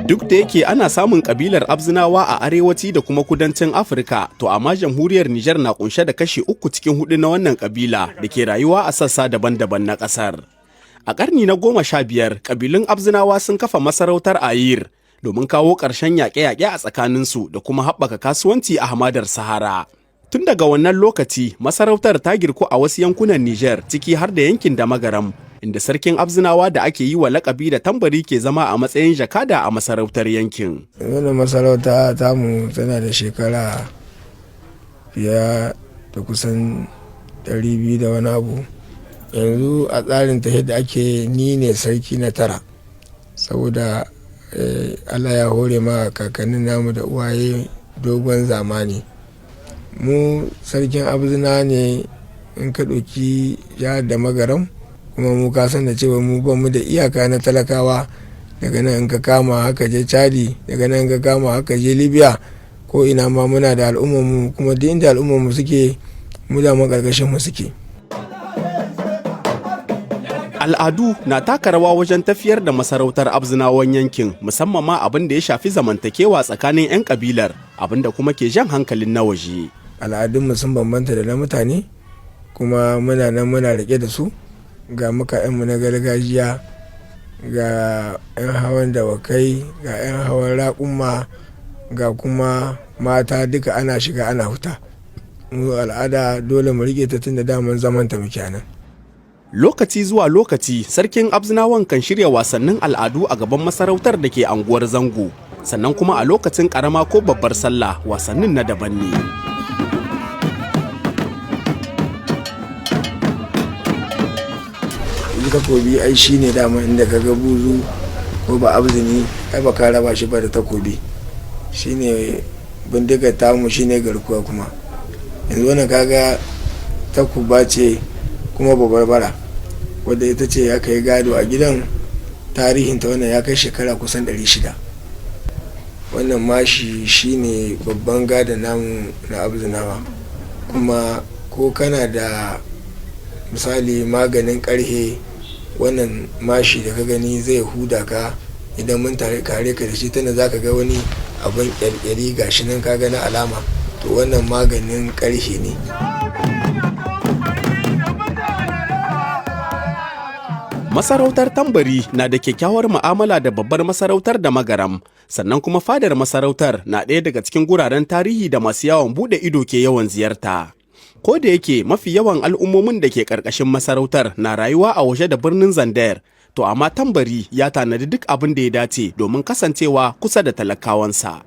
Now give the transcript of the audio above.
Duk da yake ana samun kabilar Abzinawa a arewaci da kuma kudancin Afirka, to amma jamhuriyar Nijar na kunshe da kashi 3 cikin 4 na wannan kabila da ke rayuwa a sassa daban-daban na ƙasar. A ƙarni na 15, kabilun Abzinawa sun kafa masarautar Ayir domin kawo ƙarshen yaƙe-yaƙe a tsakaninsu da kuma haɓaka kasuwanci a hamadar Sahara. Tun daga wannan lokaci, masarautar ta girku a wasu yankunan Nijar, ciki har da yankin Damagaram, inda sarkin Abzinawa da ake yi wa lakabi da tambari ke zama a matsayin jakada a masarautar yankin. Wannan masarauta tamu tana da shekara fiye da kusan 200 da wani abu. Yanzu a tsarin ta yadda ake ni ne sarki na 9, saboda Allah ya hore ma kakannin namu da uwaye dogon zamani. Mu sarkin Abzina ne in ka ɗauki jihar Damagaram, kuma mu ka san da cewa mu ba mu da iyaka na talakawa. Daga nan in ka kama haka je Chadi, daga nan in ka kama haka je Libya, ko ina ma muna da al'ummarmu, kuma duk inda al'ummarmu suke mu da makarkashin mu suke. Al'adu na taka rawa wajen tafiyar da masarautar Abzinawan yankin, musamman ma abin da ya shafi zamantakewa tsakanin 'yan kabilar, abin da kuma ke jan hankalin na waje. Al'adunmu sun bambanta da na mutane, kuma muna nan muna rike da su. Ga mukayenmu na gargajiya, ga 'yan hawan dawakai, ga 'yan hawan raƙumma, ga kuma mata, duka ana shiga ana huta. Mu al'ada dole mu rike ta tun da daman zamanta muke nan. Lokaci zuwa lokaci, sarkin Abzinawan kan shirya wasannin al'adu a gaban masarautar da ke anguwar Zango, sannan kuma a lokacin ƙarama ko babbar sallah wasannin na daban ne. Takobi ai shi ne dama inda ka ga buzu ko ba abzini ai ba ka raba shi ba da takobi. Shi ne bindigar tamu, shi ne garkuwa kuma. Yanzu wannan kaga takuba ce kuma babarbara, wadda ita ce ya kai gado a gidan. Tarihinta wannan ya kai shekara kusan 600. Wannan mashi shi ne babban gadon namu na Abzinawa, kuma ko kana da misali maganin karhe, wannan mashi da ka gani zai huda ka idan mun kare ka da shi, tana za ka ga wani abin kyalkyali gashi nan ka gani alama, to wannan maganin karhe ne. Masarautar Tambari na da kyakkyawar mu'amala da babbar masarautar Damagaram, sannan kuma fadar masarautar na ɗaya daga cikin guraren tarihi da masu yawon buɗe ido ke yawan ziyarta. Ko da yake mafi yawan al'ummomin da ke ƙarƙashin masarautar na rayuwa a waje da birnin Zandayar, to amma Tambari ya tanadi duk abin da ya dace domin kasancewa kusa da talakawansa.